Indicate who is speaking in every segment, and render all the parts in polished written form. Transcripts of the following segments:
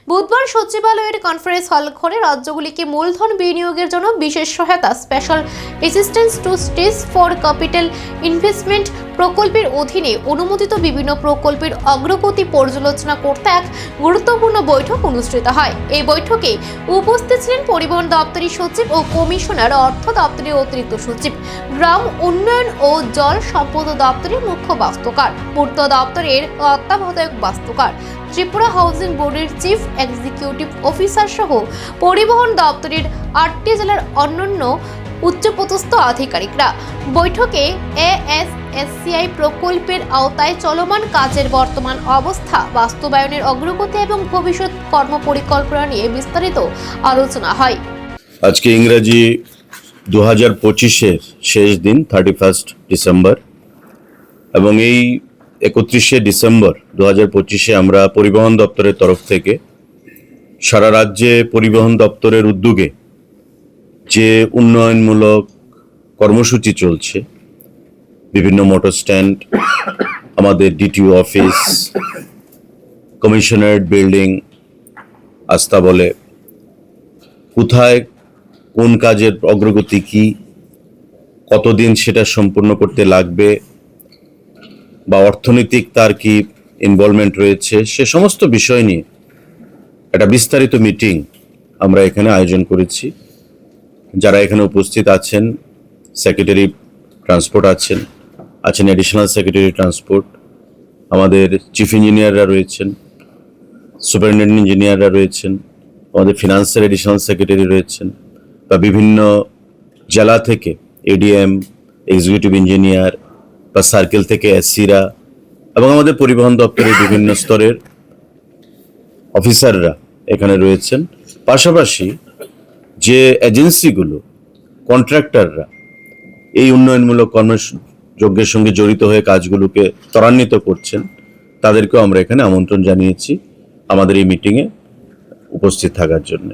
Speaker 1: বুধবার সচিবালয়ের conference hall ঘরে রাজ্যগুলিকে মূলধন বিনিয়োগের জন্য বিশেষ সহায়তা special assistance two states for capital investment প্রকল্পের অধীনে অনুমোদিত বিভিন্ন প্রকল্পের অগ্রগতি পর্যালোচনা করতে এক গুরুত্বপূর্ণ বৈঠক অনুষ্ঠিত হয়। এই বৈঠকে উপস্থিত ছিলেন পরিবহন দপ্তরের সচিব ও কমিশনার, অর্থ দপ্তরের অতিরিক্ত সচিব, গ্রাম উন্নয়ন ও জল সম্পদ দপ্তরের মুখ্য বাস্তুকার, পূর্ত দপ্তরের তত্ত্বাবধায়ক বাস্তুকার, ত্রিপুরা হাউজিং বোর্ডের চিফ এক্সিকিউটিভ অফিসার সহ পরিবহন দপ্তরের 8টি জেলার অন্যান্য উচ্চপদস্থ আধিকারিকরা। বৈঠকে এএসএসসিআই প্রকল্পের আওতায় চলমান কাজের বর্তমান অবস্থা, বাস্তবায়নের অগ্রগতি এবং ভবিষ্যৎ কর্মপরিকল্পনা নিয়ে বিস্তারিত আলোচনা হয়।
Speaker 2: আজকে ইংরেজি 2025-এর শেষ দিন 31 ডিসেম্বর, এবং এই 31শে ডিসেম্বর 2025-এ আমরা পরিবহন দপ্তরের তরফ থেকে সারা রাজ্যে পরিবহন দপ্তরের উদ্যোগে যে উন্নয়নমূলক কর্মসূচি চলছে, বিভিন্ন মোটর স্ট্যান্ড, আমাদের ডিটিও অফিস, কমিশনারেট বিল্ডিং, আস্থা বলে, কোথায় কোন কাজের অগ্রগতি কি, কতদিন সেটা সম্পূর্ণ করতে লাগবে, বা অর্থনৈতিক তার কি ইনভলভমেন্ট রয়েছে, সে সমস্ত বিষয় নিয়ে একটা বিস্তারিত মিটিং আমরা এখানে আয়োজন করেছি। যারা এখানে উপস্থিত আছেন, সেক্রেটারি ট্রান্সপোর্ট আছেন অ্যাডিশনাল সেক্রেটারি ট্রান্সপোর্ট, আমাদের চিফ ইঞ্জিনিয়াররা রয়েছেন, সুপারিনটেন্ডেন্ট ইঞ্জিনিয়াররা রয়েছেন, আমাদের ফিনান্সের অ্যাডিশনাল সেক্রেটারি রয়েছেন, বা বিভিন্ন জেলা থেকে এডিএম, এক্সিকিউটিভ ইঞ্জিনিয়ার বা সার্কেল থেকে এসসিরা, এবং আমাদের পরিবহন দপ্তরের বিভিন্ন স্তরের অফিসাররা এখানে রয়েছেন। পাশাপাশি যে এজেন্সিগুলো, কন্ট্রাক্টররা এই উন্নয়নমূলক কর্মযজ্ঞের সঙ্গে জড়িত হয়ে কাজগুলোকে ত্বরান্বিত করছেন, তাদেরকেও আমরা এখানে আমন্ত্রণ জানিয়েছি আমাদের এই মিটিংয়ে উপস্থিত থাকার জন্য।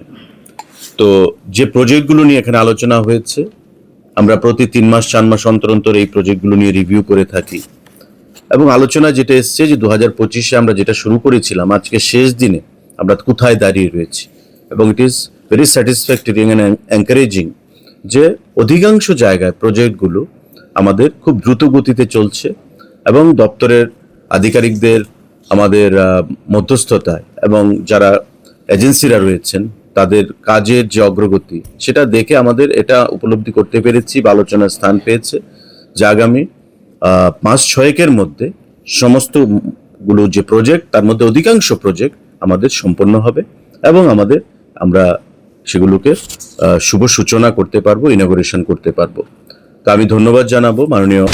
Speaker 2: তো যে প্রজেক্টগুলো নিয়ে এখানে আলোচনা হয়েছে, আমরা প্রতি 3 মাস 4 মাস অন্তর অন্তর এই প্রজেক্টগুলো নিয়ে রিভিউ করে থাকি, এবং আলোচনা যেটা এসছে যে 2025-এ আমরা যেটা শুরু করেছিলাম, আজকে শেষ দিনে আমরা কোথায় দাঁড়িয়ে রয়েছি, এবং it is very satisfactory and encouraging যে অধিকাংশ জায়গায় প্রজেক্টগুলো আমাদের খুব দ্রুত গতিতে চলছে, এবং দপ্তরের আধিকারিকদের আমাদের মধ্যস্থতায় এবং যারা এজেন্সিরা রয়েছেন তাদের কাজের যে অগ্রগতি, সেটা দেখে আমাদের এটা উপলব্ধি করতে পেরেছি বা আলোচনার স্থান পেয়েছে যে আগামী 5-6 মধ্যে সমস্তগুলো যে প্রজেক্ট, তার মধ্যে অধিকাংশ প্রজেক্ট আমাদের সম্পন্ন হবে, এবং আমরা সেগুলোকে শুভ সূচনা করতে পারবো, ইনগরেশন করতে পারবো। তো আমি ধন্যবাদ জানাবো মাননীয়